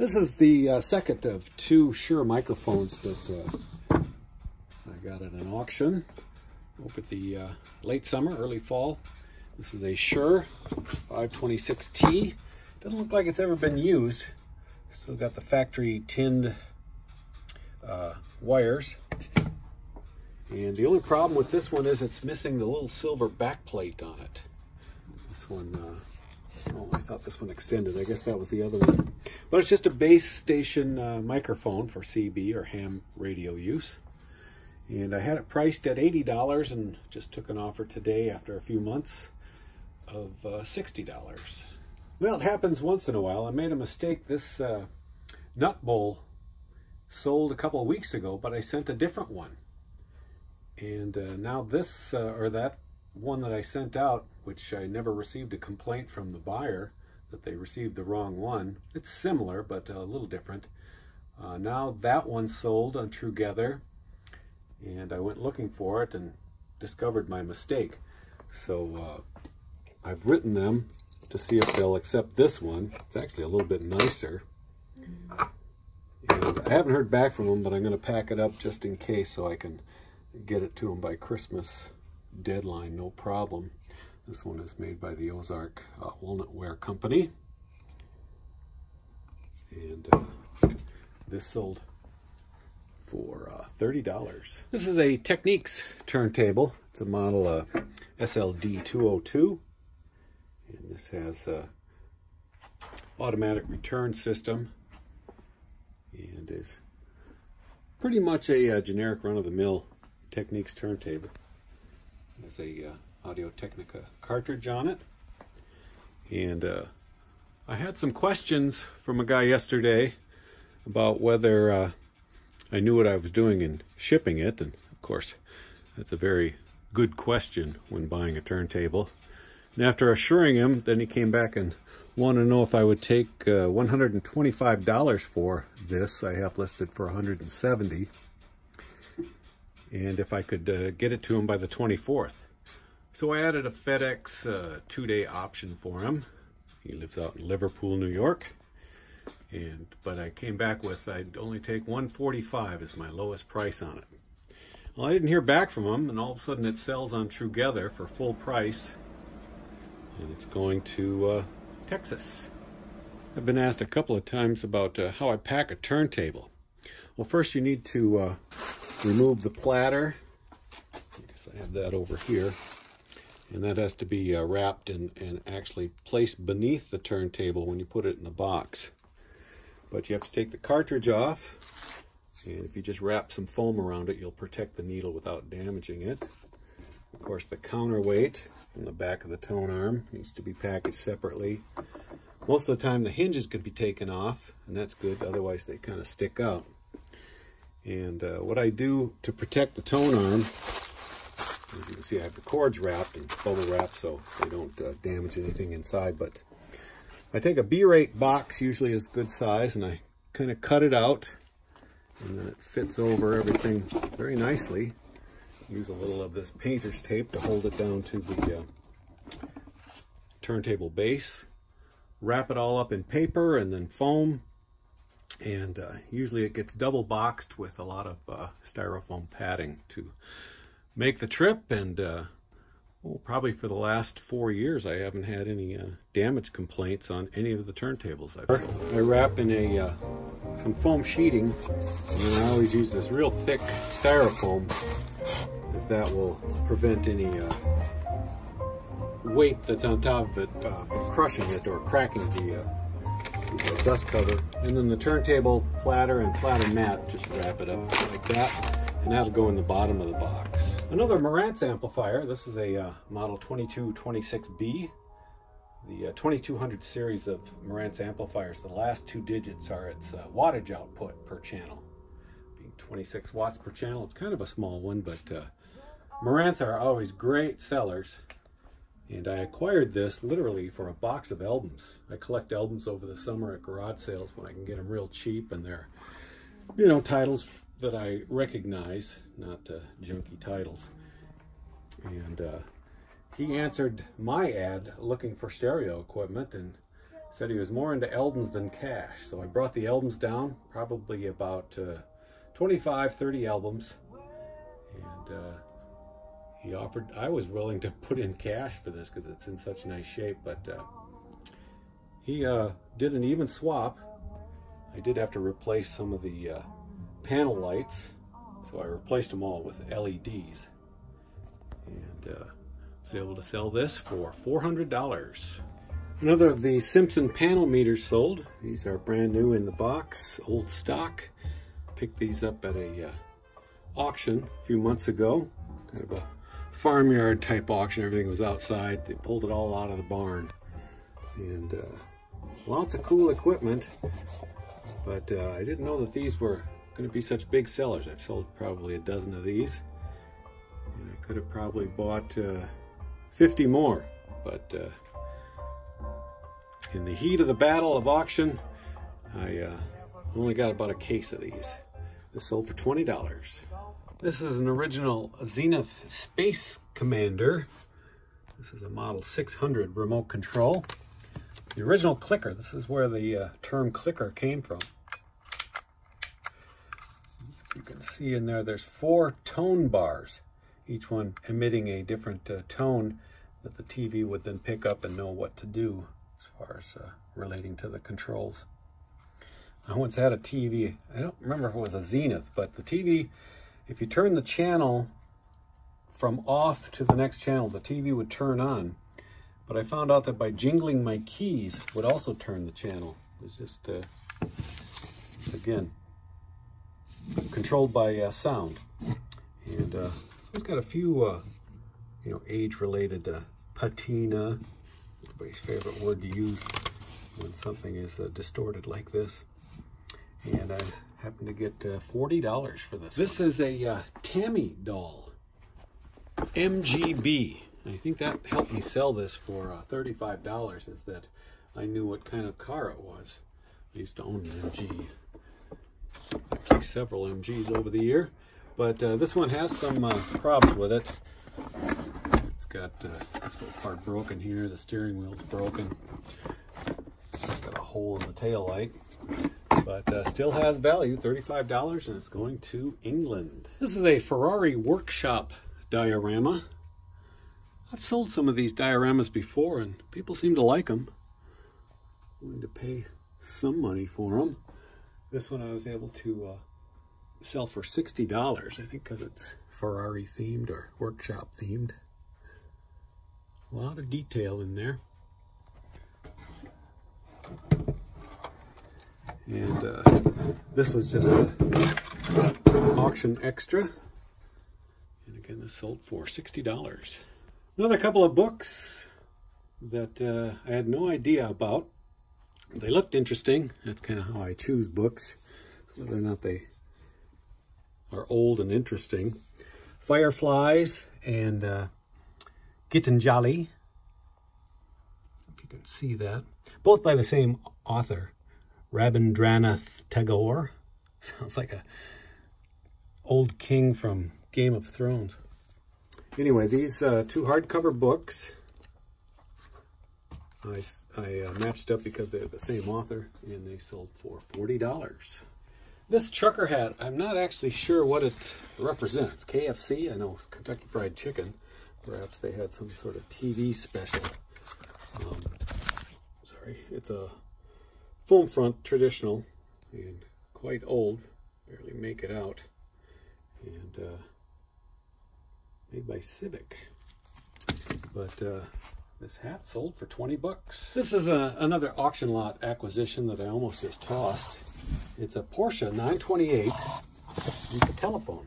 This is the second of two Shure microphones that I got at an auction over the late summer, early fall. This is a Shure 526T. Doesn't look like it's ever been used. Still got the factory tinned wires. And the only problem with this one is it's missing the little silver backplate on it. This one, oh, I thought this one extended. I guess that was the other one. But it's just a base station microphone for CB or ham radio use. And I had it priced at $80 and just took an offer today after a few months of $60. Well, it happens once in a while. I made a mistake. This nut bowl sold a couple of weeks ago, but I sent a different one. And now this, or that one that I sent out, which I never received a complaint from the buyer that they received the wrong one. It's similar, but a little different. Now that one sold on Trugether, and I went looking for it and discovered my mistake. So I've written them to see if they'll accept this one. It's actually a little bit nicer. And I haven't heard back from them, but I'm going to pack it up just in case so I can get it to them by Christmas deadline, no problem. This one is made by the Ozark Walnut Ware Company. And this sold for $30. This is a Technics turntable. It's a model SLD 202. And this has a automatic return system and is pretty much a generic run-of-the-mill Technics turntable. There's a Audio-Technica cartridge on it. And I had some questions from a guy yesterday about whether I knew what I was doing in shipping it. And of course, that's a very good question when buying a turntable. And after assuring him, then he came back and wanted to know if I would take $125 for this. I have listed for $170. And if I could get it to him by the 24th. So I added a FedEx 2-day option for him. He lives out in Liverpool, New York. But I came back with I'd only take $145 as my lowest price on it. Well, I didn't hear back from him, and all of a sudden it sells on Trugether for full price. And it's going to Texas. I've been asked a couple of times about how I pack a turntable. Well, first you need to remove the platter. I guess I have that over here. And that has to be wrapped and actually placed beneath the turntable when you put it in the box. But you have to take the cartridge off. And if you just wrap some foam around it, you'll protect the needle without damaging it. Of course, the counterweight on the back of the tone arm needs to be packaged separately. Most of the time the hinges can be taken off, and that's good, otherwise they kind of stick out. And what I do to protect the tone arm, as you can see I have the cords wrapped and bubble wrapped so they don't damage anything inside, but I take a B-rate box, usually is good size, and I kind of cut it out, and then it fits over everything very nicely. Use a little of this painter's tape to hold it down to the turntable base. Wrap it all up in paper and then foam. And usually it gets double boxed with a lot of styrofoam padding to make the trip. And well, probably for the last 4 years, I haven't had any damage complaints on any of the turntables I've sold. I wrap in some foam sheeting, and then I always use this real thick styrofoam, if that will prevent any weight that's on top of it from crushing it or cracking the dust cover. And then the turntable platter and platter mat, just wrap it up like that, and that'll go in the bottom of the box. Another Marantz amplifier. This is a model 2226B. The 2200 series of Marantz amplifiers, the last 2 digits are its wattage output per channel. Being 26 watts per channel, it's kind of a small one, but Marantz are always great sellers. And I acquired this literally for a box of albums. I collect albums over the summer at garage sales when I can get them real cheap, and they're, you know, titles that I recognize, not junky titles. And he answered my ad looking for stereo equipment and Said he was more into albums than cash. So I brought the albums down, probably about 25, 30 albums. And he offered, I was willing to put in cash for this because it's in such nice shape, but he did an even swap. I did have to replace some of the panel lights, so I replaced them all with LEDs. And was able to sell this for $400. Another of the Simpson panel meters sold. These are brand new in the box, old stock. Picked these up at a auction a few months ago. Kind of a farmyard type auction. Everything was outside. They pulled it all out of the barn. And lots of cool equipment. But I didn't know that these were going to be such big sellers. I've sold probably a dozen of these. And I could have probably bought 50 more. But in the heat of the battle of auction, I only got about a case of these. This sold for $20. This is an original Zenith Space Commander. This is a Model 600 remote control. The original clicker, this is where the term clicker came from. You can see in there, there's 4 tone bars, each one emitting a different tone that the TV would then pick up and know what to do as far as relating to the controls. I once had a TV, I don't remember if it was a Zenith, but the TV, if you turn the channel from off to the next channel, the TV would turn on. But I found out that by jingling my keys would also turn the channel. It was just, again, controlled by sound. And it's got a few, age-related patina, everybody's favorite word to use when something is distorted like this. And I happened to get $40 for this. This is a Tammy doll, MGB. I think that helped me sell this for $35, is that I knew what kind of car it was. I used to own an MG, actually several MGs over the year, but this one has some problems with it. It's got this little part broken here, the steering wheel's broken, it's got a hole in the tail light, but still has value, $35, and it's going to England. This is a Ferrari workshop diorama. I've sold some of these dioramas before and people seem to like them. I'm willing to pay some money for them. This one I was able to sell for $60, I think because it's Ferrari themed or workshop themed. A lot of detail in there. And this was just an auction extra. And again, this sold for $60. Another couple of books that I had no idea about. They looked interesting. That's kind of how I choose books, whether or not they are old and interesting. Fireflies and Gitanjali. If you can see that. Both by the same author, Rabindranath Tagore. Sounds like a old king from Game of Thrones. Anyway, these 2 hardcover books, I matched up because they're the same author, and they sold for $40. This trucker hat, I'm not actually sure what it represents. KFC, I know it's Kentucky Fried Chicken. Perhaps they had some sort of TV special. Sorry, it's a foam front traditional and quite old. Barely make it out. And made by Civic. But this hat sold for 20 bucks. This is another auction lot acquisition that I almost just tossed. It's a Porsche 928. It's a telephone.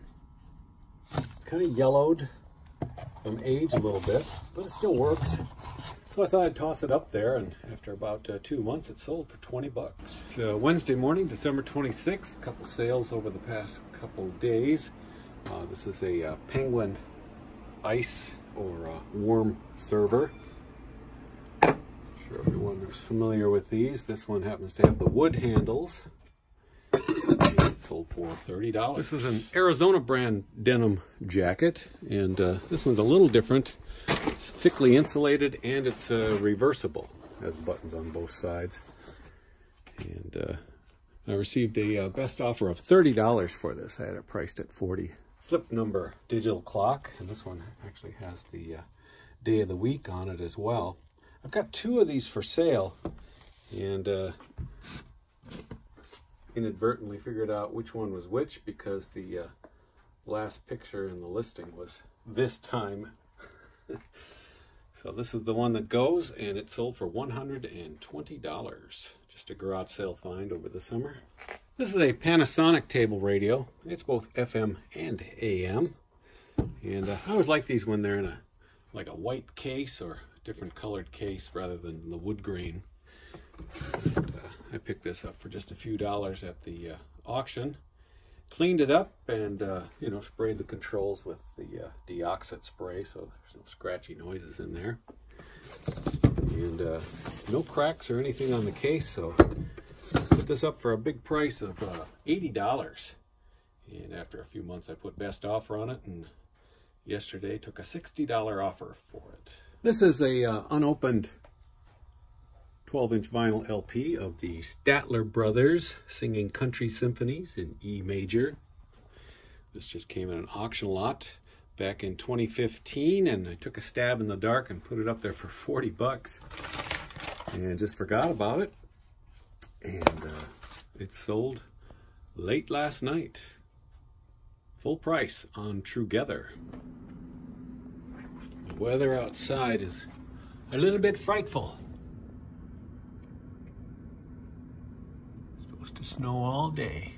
It's kind of yellowed from age a little bit, but it still works. So I thought I'd toss it up there, and after about 2 months, it sold for 20 bucks. It's Wednesday morning, December 26th. A couple sales over the past couple days. This is a Penguin ice or warm server. I'm sure everyone is familiar with these. This one happens to have the wood handles. It sold for $30. This is an Arizona brand denim jacket, and this one's a little different. It's thickly insulated and it's reversible. has buttons on both sides. And I received a best offer of $30 for this. I had it priced at $40. Flip number digital clock, and this one actually has the day of the week on it as well. I've got 2 of these for sale, and inadvertently figured out which one was which because the last picture in the listing was this time. So this is the one that goes, and it sold for $120. Just a garage sale find over the summer. This is a Panasonic table radio. It's both FM and AM. And I always like these when they're in like a white case or different colored case rather than the wood grain. And, I picked this up for just a few dollars at the auction. Cleaned it up and, you know, sprayed the controls with the deoxit spray so there's no scratchy noises in there. And no cracks or anything on the case, so put this up for a big price of $80. And after a few months I put best offer on it, and yesterday took a $60 offer for it. This is a unopened 12-inch vinyl LP of the Statler Brothers singing country symphonies in E major. This just came in an auction lot back in 2015, and I took a stab in the dark and put it up there for 40 bucks and just forgot about it. And it sold late last night, full price on Trugether. The weather outside is a little bit frightful. To snow all day.